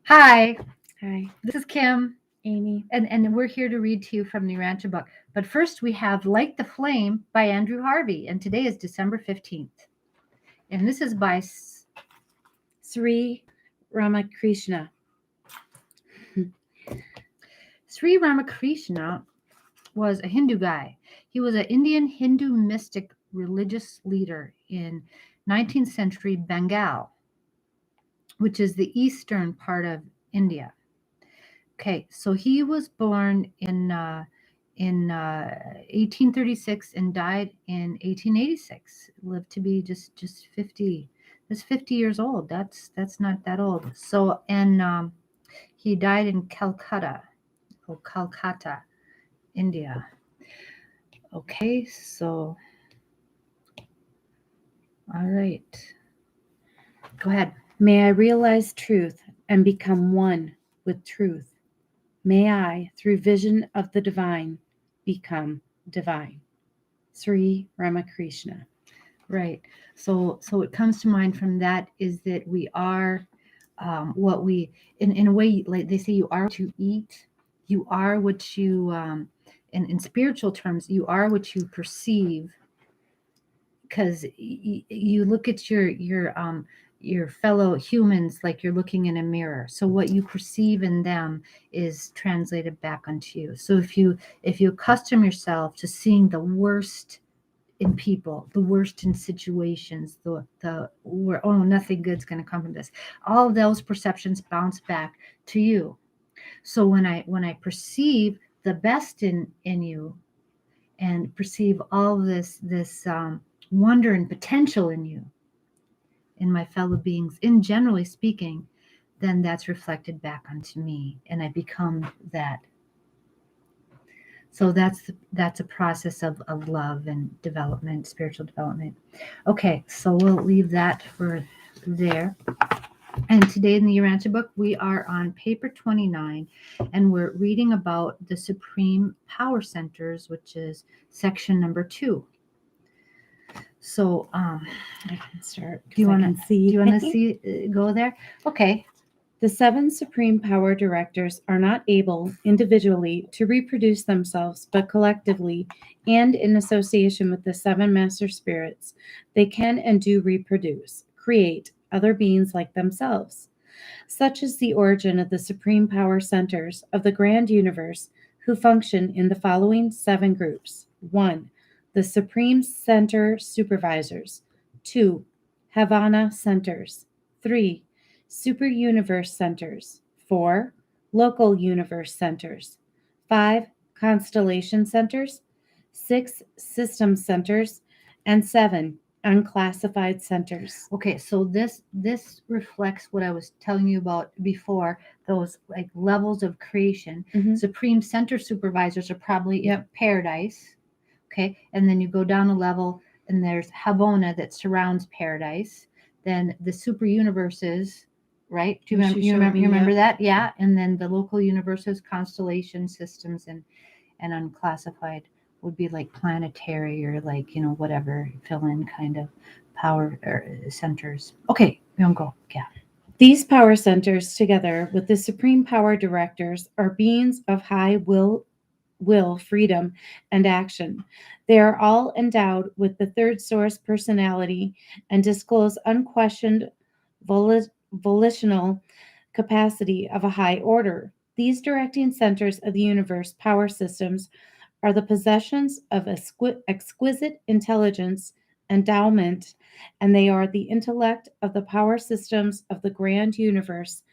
Hi, Hi, this is Kim, Amy. and we're here to read to you from the Urantia book. But first, we have Light the Flame by Andrew Harvey, and today is December 15th. And this is by Sri Ramakrishna. Sri Ramakrishna. Was a Hindu guy. He was an Indian Hindu mystic religious leader in 19th century Bengal, which is the eastern part of India. Okay, so he was born in 1836 and died in 1886. Lived to be just 50. That's 50 years old. That's not that old. So and he died in Calcutta, India. Okay, so all right, go ahead. May I realize truth and become one with truth. May I, through vision of the divine, become divine. Sri Ramakrishna. Right. So what comes to mind from that is that we are what we in a way, like they say, you are what you eat, you are what you in spiritual terms, you are what you perceive, because you look at your fellow humans like you're looking in a mirror. So what you perceive in them is translated back onto you. So if you accustom yourself to seeing the worst in people, the worst in situations, the where, oh, nothing good's going to come from this, all of those perceptions bounce back to you. So when I perceive the best in you, and perceive all this wonder and potential in you, in my fellow beings, in generally speaking, then that's reflected back onto me, and I become that. So that's a process of love and development, spiritual development. Okay, so we'll leave that for there. And today in the Urantia book, we are on paper 29, and we're reading about the Supreme Power Centers, which is section number 2. So, I can start do you because I want can to see. do you want to see go there? Okay. The 7 Supreme Power Directors are not able individually to reproduce themselves, but collectively and in association with the 7 Master Spirits, they can and do reproduce, create other beings like themselves. Such is the origin of the Supreme Power Centers of the Grand Universe, who function in the following 7 groups: 1. The Supreme Center Supervisors; 2. Havona Centers; 3. Super Universe Centers; 4. Local Universe Centers; 5. Constellation Centers; 6. System Centers; and 7. Unclassified Centers. Okay, so this reflects what I was telling you about before, those like levels of creation. Mhm. Supreme Center Supervisors are probably in Yep. paradise. Okay, and then you go down a level, and there's Havona that surrounds paradise. Then the super universes, right? Do you Which remember? you You showed remember? me, You remember yep. that? Yeah. And then the local universes, constellation systems, and unclassified would be like planetary, or like whatever, fill in kind of power or centers. Okay, we don't go. Yeah. These power centers, together with the Supreme Power Directors, are beings of high will, freedom, and action. They are all endowed with the third source personality and disclose unquestioned volitional capacity of a high order. These directing centers of the universe power systems are the possessions of exquisite intelligence, endowment, and they are the intellect of the power systems of the grand universe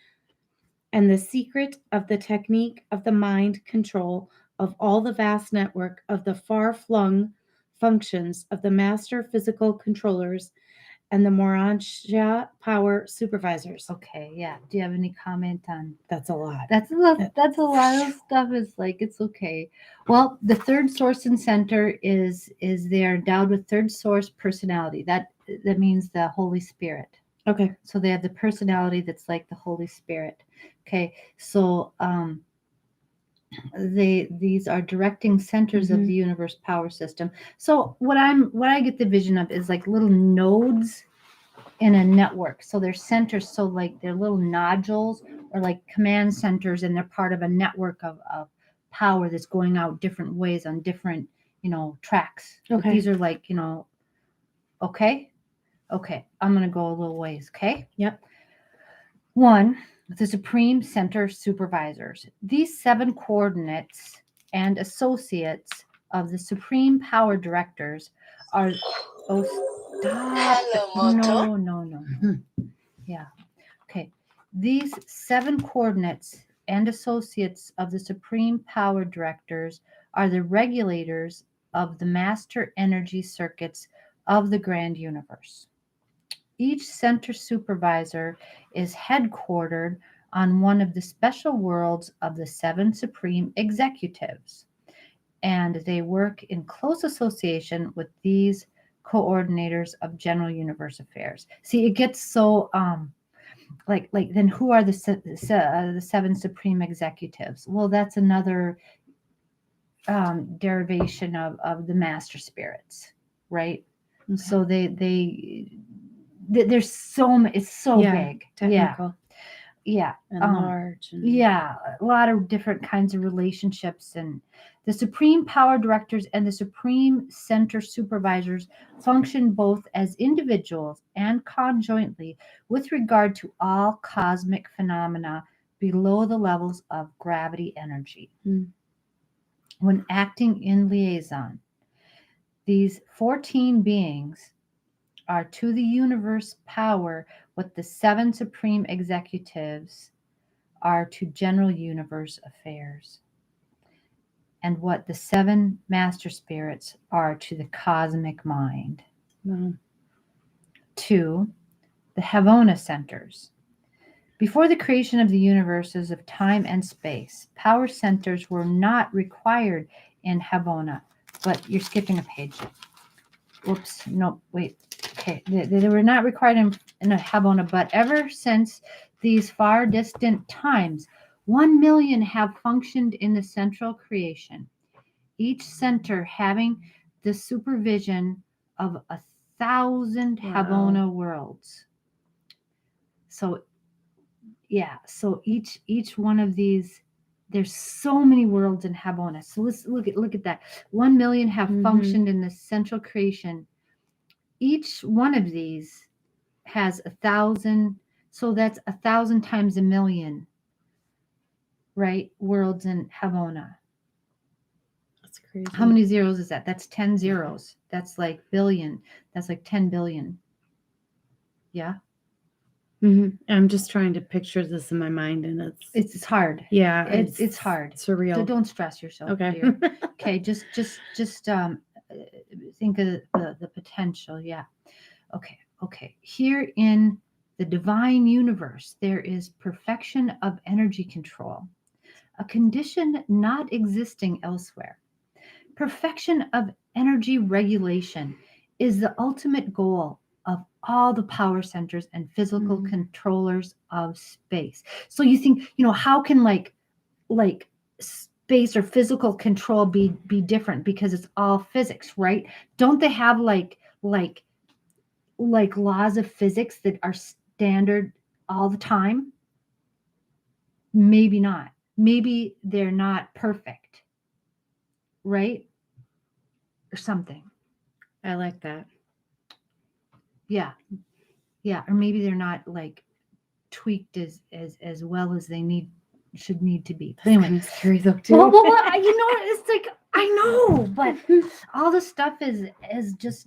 and the secret of the technique of the mind control of all the vast network of the far flung functions of the master physical controllers and the Morantia power supervisors. Okay. Yeah. Do you have any comment on? That's a lot. That's a lot of stuff. It's like, it's okay. Well, the third source and center is they're endowed with third source personality. That means the Holy Spirit. Okay. So they have the personality that's like the Holy Spirit. Okay. So these are directing centers of Mhm. the universe power system. So what I get the vision of is like little nodes in a network. So they're centers, so like they're little nodules or like command centers, and they're part of a network of power that's going out different ways on different, tracks. But Okay. these are like, okay. I'm going to go a little ways. Okay. Yep. 1, the Supreme Center Supervisors. These 7 coordinates and associates of the Supreme Power Directors are. Oh, stop. Hello, No. Yeah. Okay. These 7 coordinates and associates of the Supreme Power Directors are the regulators of the master energy circuits of the grand universe. Each center supervisor is headquartered on one of the special worlds of the 7 supreme executives, and they work in close association with these coordinators of general universe affairs. See, it gets so like then who are the 7 supreme executives? Well, that's another derivation of the master spirits, right? Okay. So there's so it's so big. Technical. Yeah. And large. And... Yeah, a lot of different kinds of relationships. And the Supreme Power Directors and the Supreme Center Supervisors function both as individuals and conjointly with regard to all cosmic phenomena below the levels of gravity energy. When acting in liaison, these 14 beings are to the universe power what the 7 supreme executives are to general universe affairs, and what the 7 master spirits are to the cosmic mind. 2, the Havona Centers. Before the creation of the universes of time and space, power centers were not required in Havona. But you're skipping a page. Whoops, no, wait. Okay, they were not required in a Havona, but ever since these far distant times, 1 million have functioned in the central creation, each center having the supervision of 1,000 Havona worlds. So, yeah, so each one of these, there's so many worlds in Havona. So let's look at that. 1 million have functioned in the central creation. Each one of these has 1,000, so that's 1,000 times a million, right? Worlds in Havona. That's crazy. How many zeros is that? That's 10 zeros. That's like billion. That's like 10 billion. Yeah. I'm just trying to picture this in my mind, and it's hard. Yeah, it's hard. Surreal. So don't stress yourself. Okay. Dear. Okay. Just think of the potential. Yeah. Okay. Here in the divine universe, there is perfection of energy control, a condition not existing elsewhere. Perfection of energy regulation is the ultimate goal of all the power centers and physical controllers of space. So you think, how can like space or physical control be different, because it's all physics, right? Don't they have like laws of physics that are standard all the time? Maybe not. Maybe they're not perfect, right? Or something. I like that. Yeah. Or maybe they're not like tweaked as well as they should need to be. But anyway, kind of scary though too. Well, it's like, I know, but all this stuff is just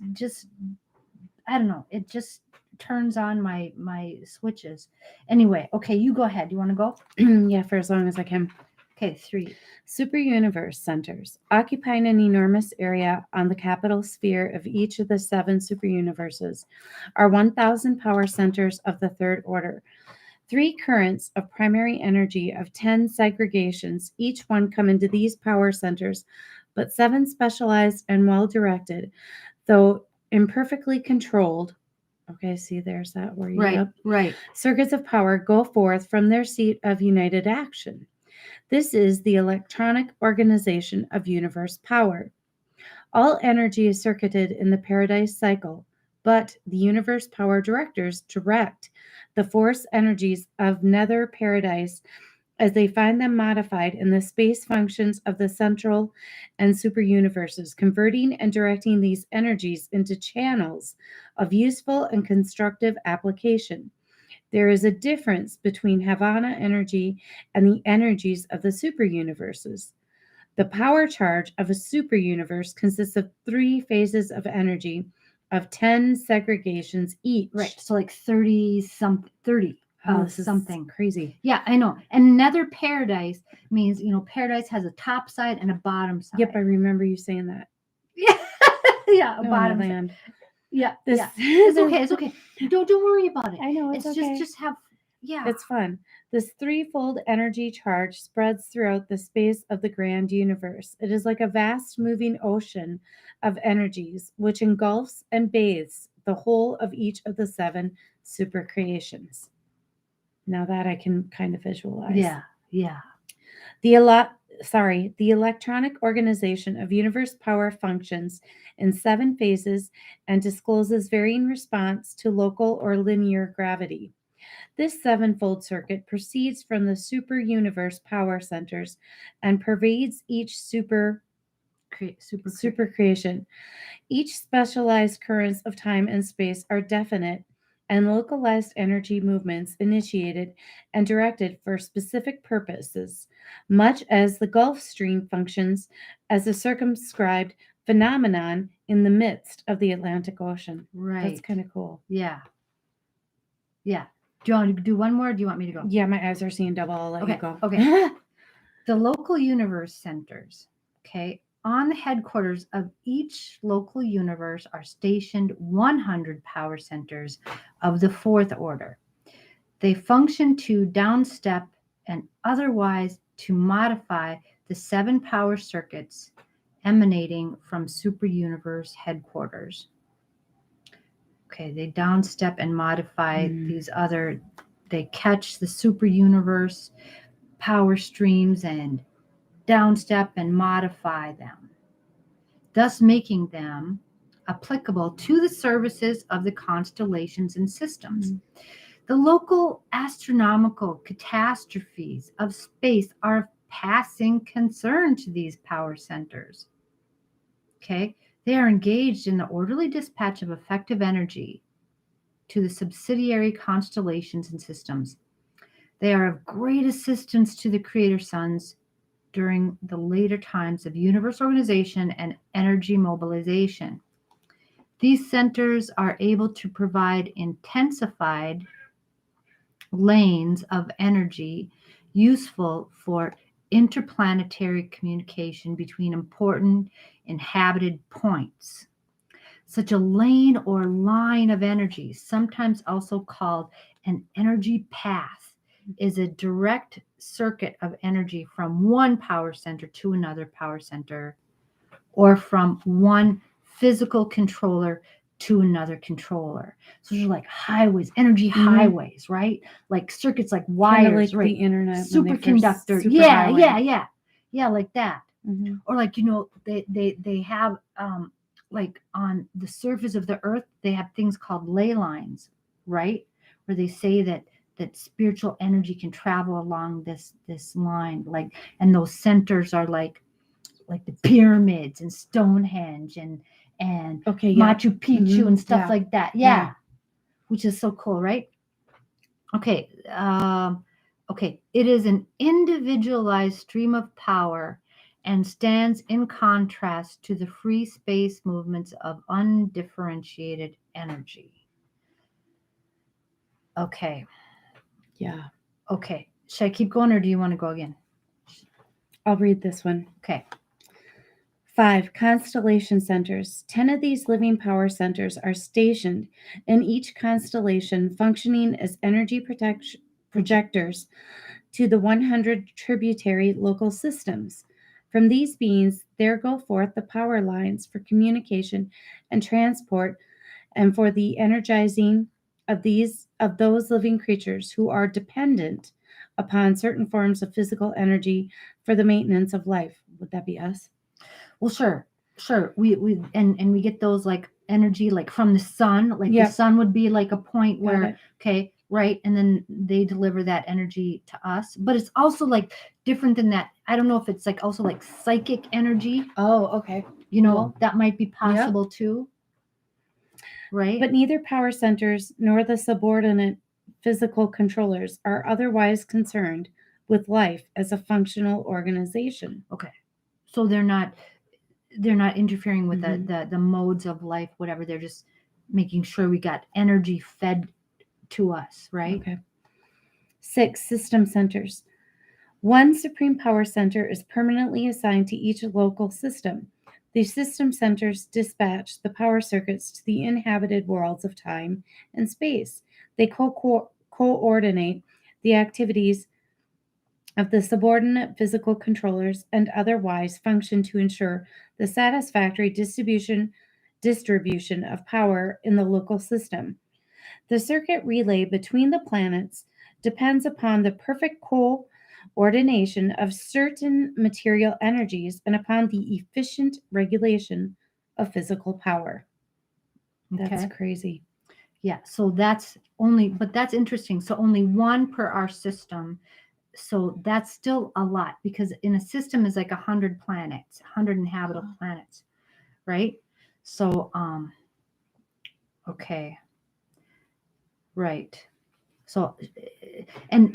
I don't know. It just turns on my switches. Anyway, okay, you go ahead. You want to go? Yeah, for as long as I can. Okay, 3. Super universe centers, occupying an enormous area on the capital sphere of each of the 7 super universes, are 1,000 power centers of the 3rd order. 3 currents of primary energy of 10 segregations, each one come into these power centers, but 7 specialized and well-directed, though imperfectly controlled. Okay, see, there's that word. Right. Circuits of power go forth from their seat of united action. This is the electronic organization of universe power. All energy is circuited in the paradise cycle, but the universe power directors direct the force energies of nether paradise as they find them modified in the space functions of the central and super universes, converting and directing these energies into channels of useful and constructive application. There is a difference between Havana energy and the energies of the super universes. The power charge of a super universe consists of 3 phases of energy of 10 segregations each. Right. So like 30 something, 30 Oh, this is something. crazy. Yeah, I know. And nether paradise means, paradise has a top side and a bottom side. Yep, I remember you saying that. Yeah. Yeah, a No, bottom side. land. Yeah. This, Yeah. It's okay. It's okay. Don't worry about it. I know it's okay. Just have It's fun. This threefold energy charge spreads throughout the space of the grand universe. It is like a vast moving ocean of energies which engulfs and bathes the whole of each of the 7 super creations. Now that I can kind of visualize. Yeah. Yeah. The electronic organization of universe power functions in 7 phases and discloses varying response to local or linear gravity. This 7-fold circuit proceeds from the super universe power centers and pervades each super creation. Each specialized currents of time and space are definite and localized energy movements initiated and directed for specific purposes, much as the Gulf Stream functions as a circumscribed phenomenon in the midst of the Atlantic Ocean. Right. That's kind of cool. Yeah. Yeah. Do you want to do one more or do you want me to go? Yeah, my eyes are seeing double. I'll let you go. Okay. The local universe centers, on the headquarters of each local universe are stationed 100 power centers of the 4th order. They function to downstep and otherwise to modify the 7 power circuits emanating from super universe headquarters. Okay, they downstep and modify they catch the super universe power streams and downstep and modify them, thus making them applicable to the services of the constellations and systems. The local astronomical catastrophes of space are of passing concern to these power centers. They are engaged in the orderly dispatch of effective energy to the subsidiary constellations and systems. They are of great assistance to the creator suns during the later times of universe organization and energy mobilization. These centers are able to provide intensified lanes of energy useful for interplanetary communication between important inhabited points. Such a lane or line of energy, sometimes also called an energy path, is a direct circuit of energy from one power center to another power center, or from one physical controller to another controller. So there's like highways, energy highways, right? Like circuits, like wires, like right? The internet, superconductor, yeah, like that. Or like they have like on the surface of the earth, they have things called ley lines, right? Where they say that spiritual energy can travel along this line, like, and those centers are like the pyramids and Stonehenge and Machu Picchu and stuff like that. Yeah. Which is so cool, right? Okay. It is an individualized stream of power and stands in contrast to the free space movements of undifferentiated energy. Okay. Yeah. Okay. Should I keep going or do you want to go again? I'll read this one. Okay. 5 constellation centers. 10 of these living power centers are stationed in each constellation, functioning as energy projectors to the 100 tributary local systems. From these beings, there go forth the power lines for communication and transport, and for the energizing of those living creatures who are dependent upon certain forms of physical energy for the maintenance of life. Would that be us? Well, sure. We and we get those like energy, like from the sun, like the Yep. sun would be like a point Got where, it. okay, right, and then they deliver that energy to us. But it's also like different than that. I don't know if it's like also like psychic energy, Oh, okay. Cool. that might be possible too, right? But neither power centers nor the subordinate physical controllers are otherwise concerned with life as a functional organization. Okay, so they're not interfering with Mhm. the modes of life, whatever. They're just making sure we got energy fed to us, right? Okay. 6. System centers. One supreme power center is permanently assigned to each local system. These system centers dispatch the power circuits to the inhabited worlds of time and space. They coordinate the activities of the subordinate physical controllers and otherwise function to ensure the satisfactory distribution of power in the local system. The circuit relay between the planets depends upon the perfect coordination of certain material energies and upon the efficient regulation of physical power. That's Okay. crazy. Yeah. So that's interesting. So only one per our system. So that's still a lot, because in a system is like 100 planets, 100 inhabitable planets, right? So, okay. Right. So, and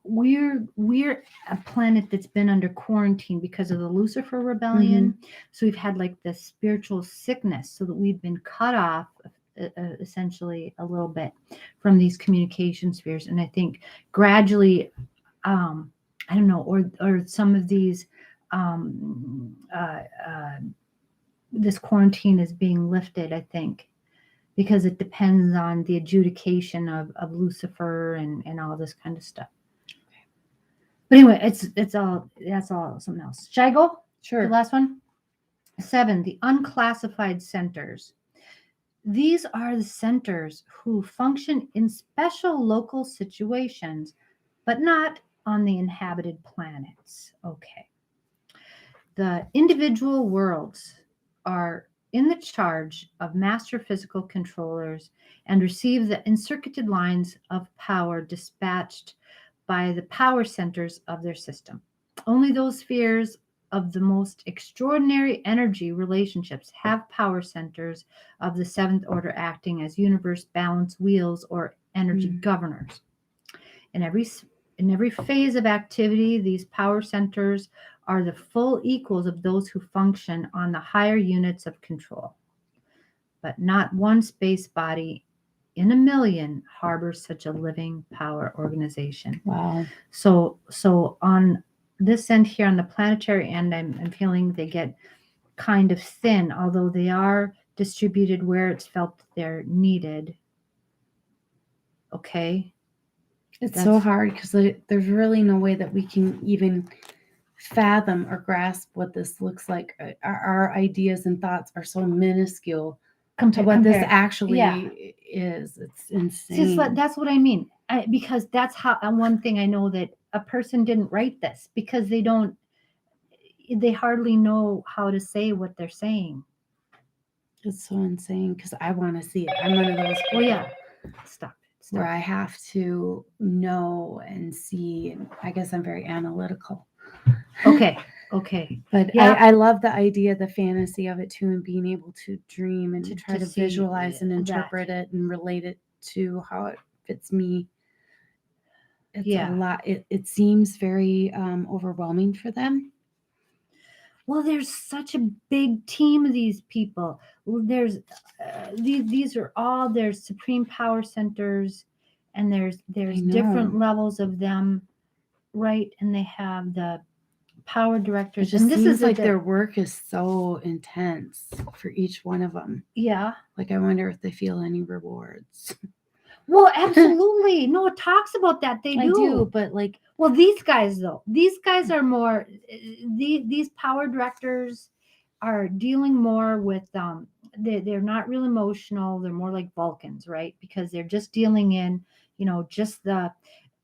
we're a planet that's been under quarantine because of the Lucifer rebellion. So we've had like this spiritual sickness, so that we've been cut off, essentially a little bit from these communication spheres. And I think gradually, I don't know, or some of these, this quarantine is being lifted, I think, because it depends on the adjudication of Lucifer and all this kind of stuff. But anyway, that's all something else. Should I go? Sure. The last one? 7, the unclassified centers. These are the centers who function in special local situations, but not on the inhabited planets. Okay. The individual worlds are in the charge of master physical controllers and receive the encircuited lines of power dispatched by the power centers of their system. Only those spheres of the most extraordinary energy relationships have power centers of the seventh order acting as universe balance wheels or energy governors. In every phase of activity, these power centers are the full equals of those who function on the higher units of control. But not one space body in a million harbors such a living power organization. Wow. So on this end here, on the planetary end, I'm feeling they get kind of thin, although they are distributed where it's felt they're needed. Okay. It's so hard because there's really no way that we can even fathom or grasp what this looks like. Our ideas and thoughts are so minuscule to what this actually is. It's insane. That's what I mean. Because that's how one thing I know, that a person didn't write this because they hardly know how to say what they're saying. It's so insane because I want to see it. I'm one of those people. Well, yeah. Stop. Where I have to know and see, and I guess I'm very analytical. Okay. But yeah. I love the idea, the fantasy of it too, and being able to dream and to try to visualize and interpret it and relate it to how it fits me. It's a lot. It seems very overwhelming for them. Well, there's such a big team of these people. There's these are all their supreme power centers, and there's different levels of them, right? And they have the power directors. It just and this seems is like their work is so intense for each one of them. Yeah. Like, I wonder if they feel any rewards. Well, absolutely. No, it talks about that. They do. But like, well, these guys are more, these power directors are dealing more with, they're not real emotional. They're more like Vulcans, right? Because they're just dealing in, just the,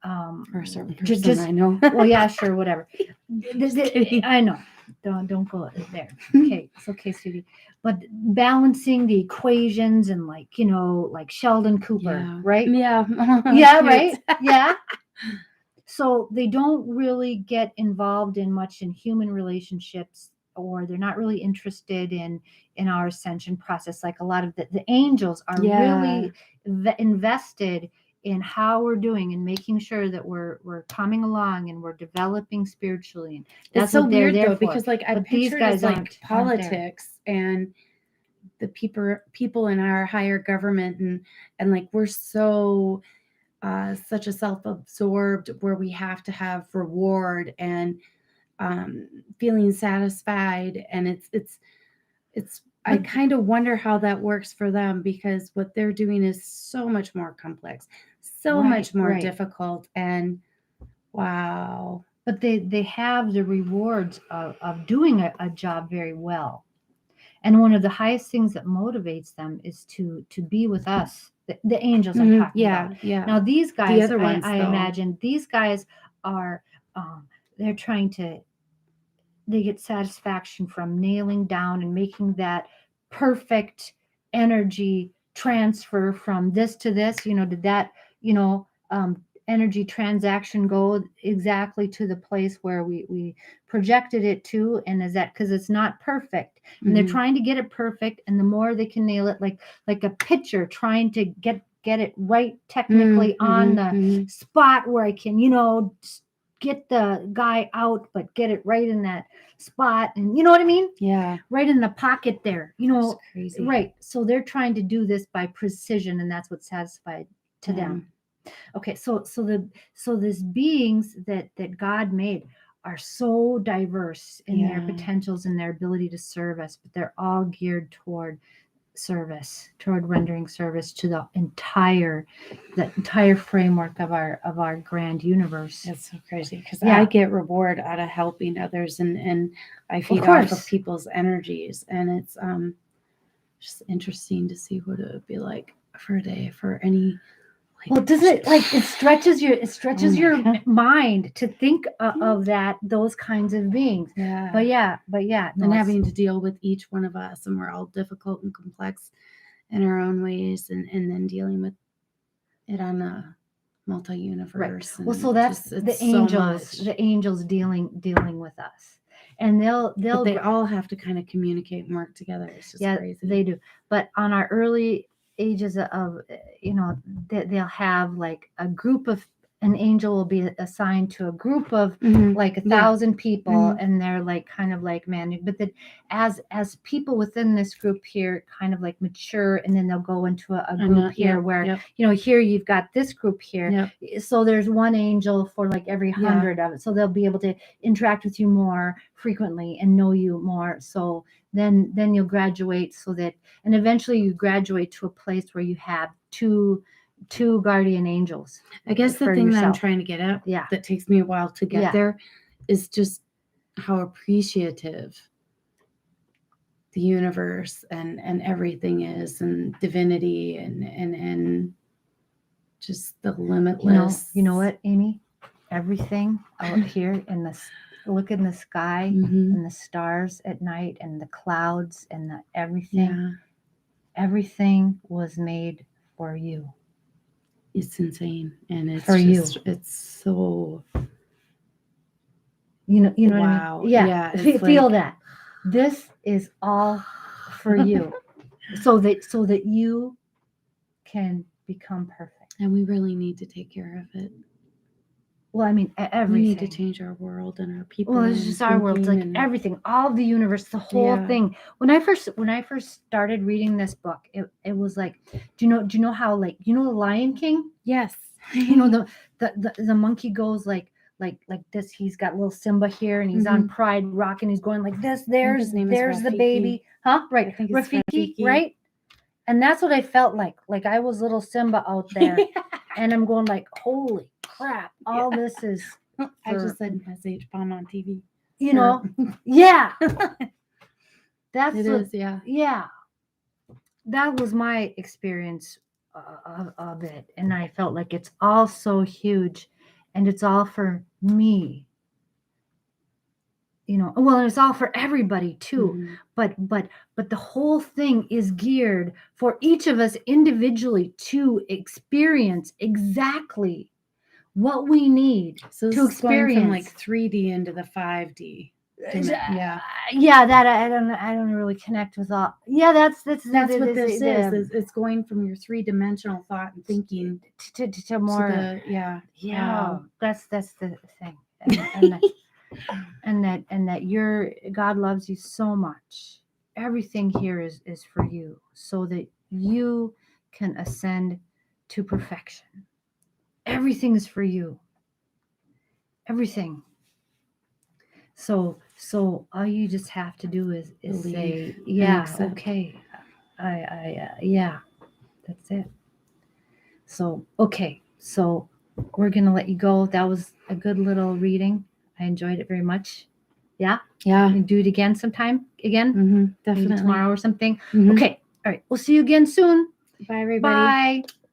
for a certain person I know. Well, yeah, sure, whatever. I know. don't go there. Okay, it's okay, sweetie. But balancing the equations and like, like Sheldon Cooper, Yeah. right? Yeah. Yeah, Cute. right? Yeah. So they don't really get involved in much in human relationships, or they're not really interested in our ascension process. Like a lot of the angels are Yeah. really invested in how we're doing and making sure that we're coming along and we're developing spiritually. And that's It's so what they're weird there though, for. because like I But these pictured guys as like aren't there. politics and the people in our higher government, and like we're so such a self-absorbed, where we have to have reward and feeling satisfied, and it's I kind of wonder how that works for them, because what they're doing is so much more complex, so much more difficult, and wow. But they have the rewards of doing a job very well. And one of the highest things that motivates them is to be with us, the angels I'm talking about. Yeah. Now these guys, The other ones, I though. imagine these guys are they're trying to, they get satisfaction from nailing down and making that perfect energy transfer from this to this. Did that, energy transaction go exactly to the place where we projected it to? And is that because it's not perfect? And they're trying to get it perfect, and the more they can nail it, like a pitcher trying to get it right technically on the spot where I can, get the guy out, but get it right in that spot. And you know what I mean? Yeah. Right in the pocket there, That's crazy. right. So they're trying to do this by precision, and that's what's satisfied to them. Okay. So these beings that God made are so diverse in their potentials and their ability to serve us, but they're all geared toward service, toward rendering service to the entire framework of our grand universe. That's so crazy, because I get reward out of helping others, and I feed off of people's energies, and it's just interesting to see what it would be like for a day for any. Well, doesn't it, like, it stretches your mind to think of those kinds of beings. Yeah. But yeah. And having to deal with each one of us, and we're all difficult and complex in our own ways, and then dealing with it on a multi-universe. Well, so that's the angels. The angels dealing with us, and but they all have to kind of communicate and work together. It's just crazy. They do. But on our early ages of, they'll have like a group of, an angel will be assigned to a group of like 1,000 people, and they're like kind of like managed. But that as people within this group here kind of like mature, and then they'll go into a group here where here you've got this group here. So there's one angel for like every 100 of it. So they'll be able to interact with you more frequently and know you more. So then you'll graduate, so that, and eventually you graduate to a place where you have two guardian angels. I guess the thing that I'm trying to get at, that takes me a while to get there, is just how appreciative the universe and everything is, and divinity, and just the limitless. You know what, Amy? Everything out here in this, look in the sky and the stars at night and the clouds and the everything. Everything was made for you. It's insane, and it's for just, it's so, wow. What I mean? Yeah. Feel that this is all for you, so that you can become perfect. And we really need to take care of it. Well, I mean, everything. We need to change our world and our people. Well, it's just our world. It's like everything, all of the universe, the whole thing. When I first started reading this book, it was like, do you know how, like, the Lion King? Yes. The monkey goes like this. He's got little Simba here, and he's on Pride Rock, and he's going like this. There's the baby, huh? Right, I think it's Rafiki, right? And that's what I felt like. Like I was little Simba out there, and I'm going like, holy crap! All this is. I just said SH Bomb on TV. Yeah. That's it is. Yeah. Yeah. That was my experience of it, and I felt like it's all so huge, and it's all for me. well, and it's all for everybody too. Mhm. But the whole thing is geared for each of us individually to experience exactly what we need So this to is going from like experience. 3D into the 5D. Yeah. Yeah, that I don't really connect with all. Yeah, that's That's what this is. It's going from your three-dimensional thought and thinking to more. to the Yeah, Wow. that's the thing, and that your God loves you so much. Everything here is for you, so that you can ascend to perfection. Everything is for you. Everything. So all you just have to do is Believe say, and yeah, accept. okay, yeah, that's it. So okay, so we're gonna let you go. That was a good little reading. I enjoyed it very much. Yeah, Yeah. you do it again sometime. Again, maybe Definitely. tomorrow or something. Mhm. Okay, all right. We'll see you again soon. Bye, everybody. Bye.